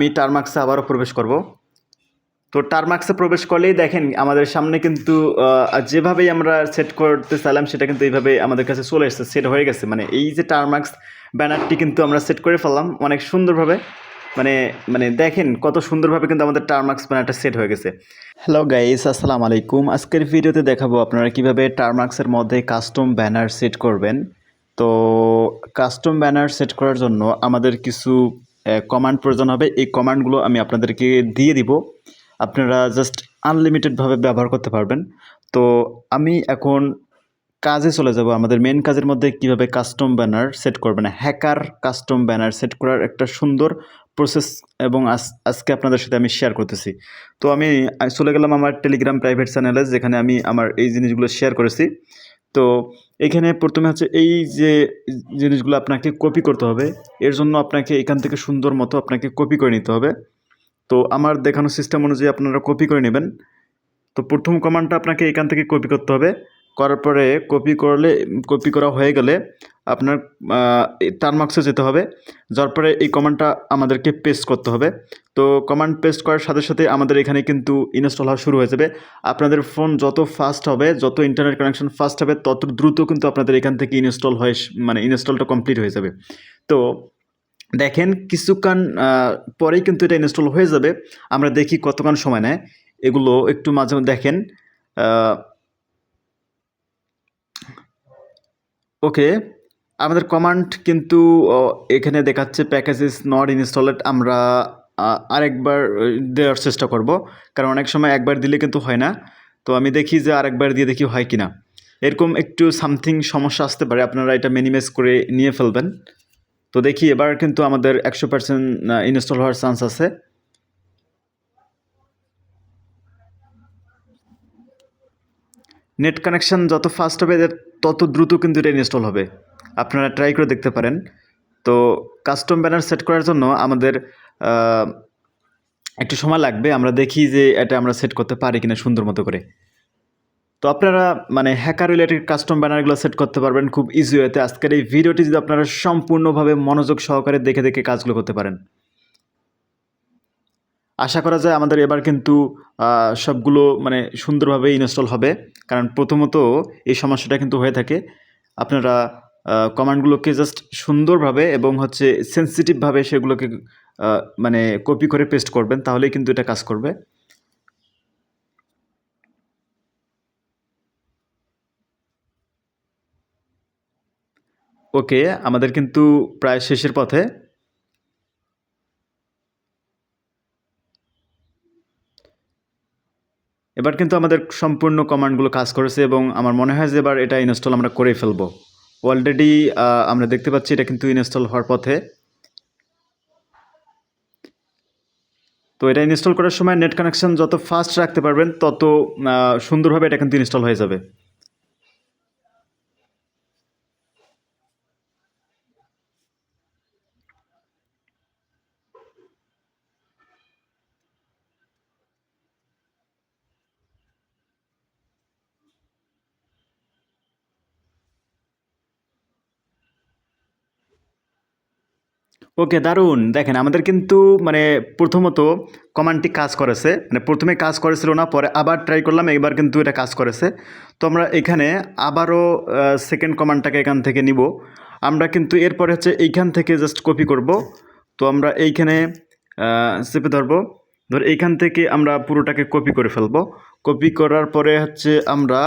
আমি টারমাক্সে আবারও প্রবেশ করব। তো টারমাক্সে প্রবেশ করলেই দেখেন আমাদের সামনে কিন্তু যেভাবেই আমরা সেট করতে চাইলাম সেটা কিন্তু এইভাবে আমাদের কাছে চলে এসেছে, সেট হয়ে গেছে। মানে এই যে টারমাক্স ব্যানারটি কিন্তু আমরা সেট করে ফেললাম অনেক সুন্দরভাবে। মানে মানে দেখেন কত সুন্দরভাবে কিন্তু আমাদের টারমাক্স ব্যানারটা সেট হয়ে গেছে। হ্যালো গাইস, আসসালামু আলাইকুম। আজকের ভিডিওতে দেখাবো আপনারা কিভাবে টারমাক্সের মধ্যে কাস্টম ব্যানার সেট করবেন। তো কাস্টম ব্যানার সেট করার জন্য আমাদের কিছু কমান্ড প্রয়োজন হবে। এই কমান্ডগুলো আমি আপনাদেরকে দিয়ে দিব, আপনারা জাস্ট আনলিমিটেডভাবে ব্যবহার করতে পারবেন। তো আমি এখন কাজে চলে যাব। আমাদের মেন কাজের মধ্যে কিভাবে কাস্টম ব্যানার সেট করবেন, হ্যাকার কাস্টম ব্যানার সেট করার একটা সুন্দর প্রসেস এবং আজকে আপনাদের সাথে আমি শেয়ার করতেছি। তো আমি চলে গেলাম আমার টেলিগ্রাম প্রাইভেট চ্যানেলে, যেখানে আমি আমার এই জিনিসগুলো শেয়ার করেছি। তো এখানে প্রথমে হচ্ছে এই যে জিনিসগুলো আপনাকে কপি করতে হবে। এর জন্য আপনাকে এখান থেকে সুন্দর মতো আপনাকে কপি করে নিতে হবে। তো আমার দেখানো সিস্টেম অনুযায়ী আপনারা কপি করে নেবেন। তো প্রথম কমান্ডটা আপনাকে এখান থেকে কপি করতে হবে। করার পরে কপি করা হয়ে গেলে আপনার টারমাক্সে যেতে হবে। যাওয়ার পরে এই কমান্ডটা আমাদেরকে পেস্ট করতে হবে। তো কমান্ড পেস্ট করার সাথে সাথে আমাদের এখানে কিন্তু ইনস্টল হওয়া শুরু হয়ে যাবে। আপনাদের ফোন যত ফাস্ট হবে, যত ইন্টারনেট কানেকশন ফাস্ট হবে, তত দ্রুত কিন্তু আপনাদের এখান থেকে ইনস্টল হয়ে মানে ইনস্টলটা কমপ্লিট হয়ে যাবে। তো দেখেন কিছুক্ষণ পরেই কিন্তু এটা ইনস্টল হয়ে যাবে। আমরা দেখি কতক্ষণ সময় নেয়, এগুলো একটু মাঝে মধ্যে দেখেন। ওকে, আমাদের কমান্ড কিন্তু এখানে দেখাচ্ছে প্যাকেজ ইজ নট ইনস্টলেড। আমরা আরেকবার দেওয়ার চেষ্টা করব, কারণ অনেক সময় একবার দিলে কিন্তু হয় না। তো আমি দেখি যে আরেকবার দিয়ে দেখি হয় কি না। এরকম একটু সামথিং সমস্যা আসতে পারে, আপনারা এটা মিনিমাইজ করে নিয়ে ফেলবেন। তো দেখি এবার কিন্তু আমাদের 100% ইনস্টল হওয়ার চান্স আছে। নেট কানেকশান যত ফাস্ট হবে তত দ্রুত কিন্তু এটা ইনস্টল হবে। আপনারা ট্রাই করে দেখতে পারেন। তো কাস্টম ব্যানার সেট করার জন্য আমাদের একটু সময় লাগবে। আমরা দেখি যে এটা আমরা সেট করতে পারি কিনা সুন্দর মতো করে। তো আপনারা মানে হ্যাকার রিলেটেড কাস্টম ব্যানারগুলো সেট করতে পারবেন খুব ইজি ওয়েতে। আজকের এই ভিডিওটি যদি আপনারা সম্পূর্ণভাবে মনোযোগ সহকারে দেখে দেখে কাজগুলো করতে পারেন, আশা করা যায় আমাদের এবার কিন্তু সবগুলো মানে সুন্দরভাবে ইনস্টল হবে। কারণ প্রথমত এই সমস্যাটা কিন্তু হয়ে থাকে। আপনারা কমান্ডগুলোকে জাস্ট সুন্দরভাবে এবং হচ্ছে সেন্সিটিভভাবে সেগুলোকে মানে কপি করে পেস্ট করবেন, তাহলেই কিন্তু এটা কাজ করবে। ওকে, আমাদের কিন্তু প্রায় শেষের পথে। এবার কিন্তু আমাদের সম্পূর্ণ কমান্ডগুলো কাজ করেছে এবং আমার মনে হয় যে এবার এটা ইনস্টল আমরা করে ফেলবো। অলরেডি আমরা দেখতে পাচ্ছি এটা কিন্তু ইনস্টল হওয়ার পথে। তো এটা ইনস্টল করার সময় নেট কানেকশন যত ফাস্ট রাখতে পারবেন তত সুন্দরভাবে এটা কিন্তু ইনস্টল হয়ে যাবে। ওকে, দারুণ। দেখেন আমাদের কিন্তু মানে প্রথমত কমান্ডটি কাজ করেছে, মানে প্রথমে কাজ করেছিল না, পরে আবার ট্রাই করলাম, এবার কিন্তু এটা কাজ করেছে। তো আমরা এখানে আবারও সেকেন্ড কমান্ডটাকে এখান থেকে নিব। আমরা কিন্তু এরপরে হচ্ছে এইখান থেকে জাস্ট কপি করব। তো আমরা এইখানে চেপে ধরবো, ধর এইখান থেকে আমরা পুরোটাকে কপি করে ফেলবো। কপি করার পরে হচ্ছে আমরা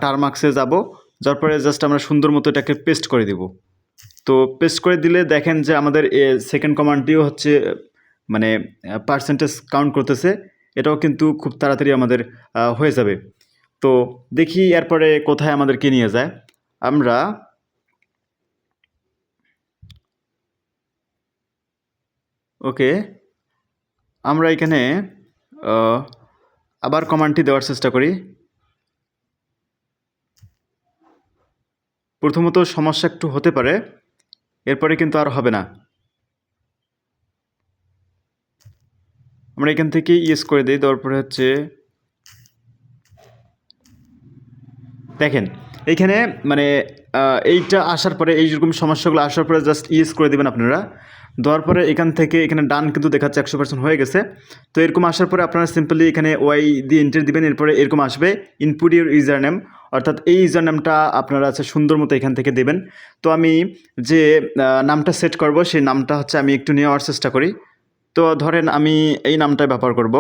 টারমাক্সে যাব, যার পরে জাস্ট আমরা সুন্দর মতো এটাকে পেস্ট করে দিব। তো পেস্ট করে দিলে দেখেন যে আমাদের সেকেন্ড কমান্ডটিও হচ্ছে মানে পার্সেন্টেজ কাউন্ট করতেছে। এটাও কিন্তু খুব তাড়াতাড়ি আমাদের হয়ে যাবে। তো দেখি এরপরে কোথায় আমাদেরকে নিয়ে যায়। আমরা ওকে, আমরা এখানে আবার কমান্ডটি দেওয়ার চেষ্টা করি। প্রথমত সমস্যা একটু হতে পারে, এরপরে কিন্তু আর হবে না। আমরা এখান থেকে ইয়েস করে দিই, দেওয়ার পরে হচ্ছে দেখেন এইখানে মানে এইটা আসার পরে, এইরকম সমস্যাগুলো আসার পরে জাস্ট ইয়েস করে দেবেন আপনারা। দেওয়ার পরে এখান থেকে এখানে ডান কিন্তু দেখাচ্ছে 100% হয়ে গেছে। তো এরকম আসার পরে আপনারা সিম্পলি এখানে ওয়াই দিয়ে এন্টার দিবেন। এরপরে এরকম আসবে ইনপুট ইউর ইউজার নেম, অর্থাৎ এই ইউজার নেমটা আপনারা সুন্দর মতো এখান থেকে দেবেন। তো আমি যে নামটা সেট করব সেই নামটা হচ্ছে আমি একটু নেওয়ার চেষ্টা করি। তো ধরেন আমি এই নামটাই ব্যবহার করব।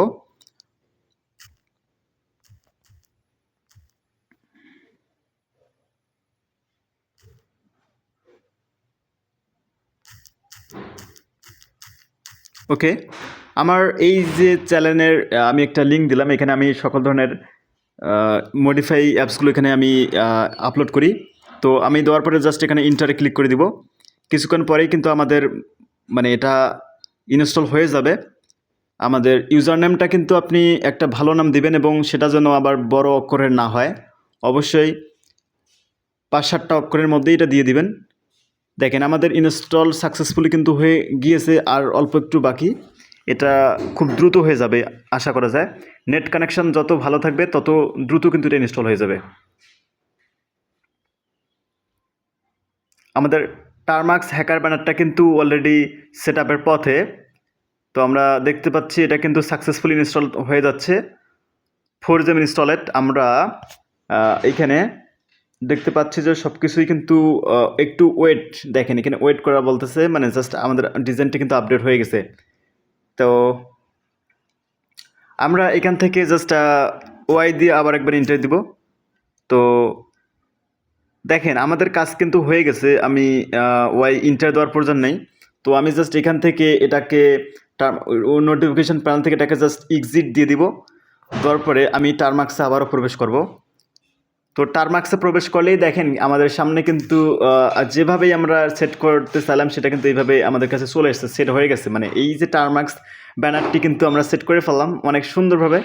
ওকে, আমার এই যে চ্যানেলের আমি একটা লিঙ্ক দিলাম, এখানে আমি সকল ধরনের মডিফাই অ্যাপসগুলো এখানে আমি আপলোড করি। তো আমি দেওয়ার পরে জাস্ট এখানে ইন্টারে ক্লিক করে দিব। কিছুক্ষণ পরেই কিন্তু আমাদের মানে এটা ইনস্টল হয়ে যাবে। আমাদের ইউজার নেমটা কিন্তু আপনি একটা ভালো নাম দিবেন এবং সেটা যেন আবার বড় অক্ষরের না হয়। অবশ্যই 5-7টা অক্ষরের মধ্যেই এটা দিয়ে দিবেন। দেখেন আমাদের ইনস্টল সাকসেসফুলি কিন্তু হয়ে গিয়েছে, আর অল্প একটু বাকি। এটা খুব দ্রুত হয়ে যাবে আশা করা যায়। নেট কানেকশন যত ভালো থাকবে তত দ্রুত কিন্তু এটা ইনস্টল হয়ে যাবে। আমাদের টারমাক্স হ্যাকার ব্যানারটা কিন্তু অলরেডি সেট আপের পথে। তো আমরা দেখতে পাচ্ছি এটা কিন্তু সাকসেসফুলি ইনস্টল হয়ে যাচ্ছে। 4 ইনস্টলেড আমরা এইখানে দেখতে পাচ্ছি যে সব কিছুই কিন্তু একটু ওয়েট, দেখেন এখানে ওয়েট করা বলতেছে, মানে জাস্ট আমাদের ডিজাইনটা কিন্তু আপডেট হয়ে গেছে। তো আমরা এখান থেকে জাস্ট ওয়াই দিয়ে আবার একবার এন্টার দিব। তো দেখেন আমাদের কাজ কিন্তু হয়ে গেছে। আমি ওয়াই এন্টার দেওয়ার প্রয়োজন নেই। তো আমি জাস্ট এখান থেকে এটাকে নোটিফিকেশন প্যানেল থেকে এটাকে জাস্ট এক্সিট দিয়ে দিব। দেওয়ার পরে আমি টারমাক্সে আবারও প্রবেশ করব। তো টারমাক্সে প্রবেশ করলেই দেখেন আমাদের সামনে কিন্তু যেভাবেই আমরা সেট করতে চাইলাম সেটা কিন্তু এইভাবে আমাদের কাছে চলে এসেছে, সেট হয়ে গেছে। মানে এই যে টারমাক্স ব্যানারটি কিন্তু আমরা সেট করে ফেললাম অনেক সুন্দরভাবে।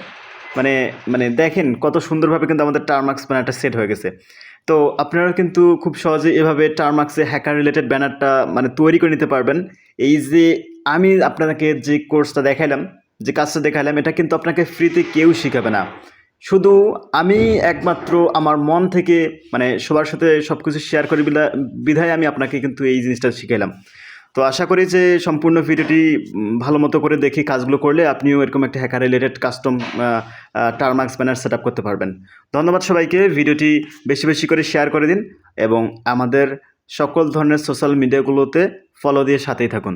মানে মানে দেখেন কত সুন্দরভাবে কিন্তু আমাদের টারমাক্স ব্যানারটা সেট হয়ে গেছে। তো আপনারা কিন্তু খুব সহজে এভাবে টারমাক্সে হ্যাকার রিলেটেড ব্যানারটা মানে তৈরি করে নিতে পারবেন। এই যে আমি আপনাকে যে কোর্সটা দেখাইলাম, যে কাজটা দেখাইলাম, এটা কিন্তু আপনাকে ফ্রিতে কেউ শেখাবে না। শুধু আমি একমাত্র আমার মন থেকে মানে সবার সাথে সব কিছু শেয়ার করি বিধায় আমি আপনাকে কিন্তু এই জিনিসটা শিখাইলাম। তো আশা করি যে সম্পূর্ণ ভিডিওটি ভালো মতো করে দেখে কাজগুলো করলে আপনিও এরকম একটা hacker related custom টারমাক্স banner set up করতে পারবেন। ধন্যবাদ সবাইকে। ভিডিওটি বেশি বেশি করে শেয়ার করে দিন এবং আমাদের সকল ধরনের সোশ্যাল মিডিয়াগুলোতে ফলো দিয়ে সাথেই থাকুন।